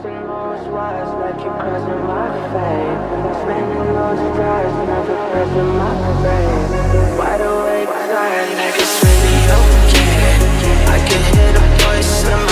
Crossing those wires like you're crossing my fate. Spinning those stars, never pressing my brain. Wide awake, tired, like it's really okay. I can hear the voice in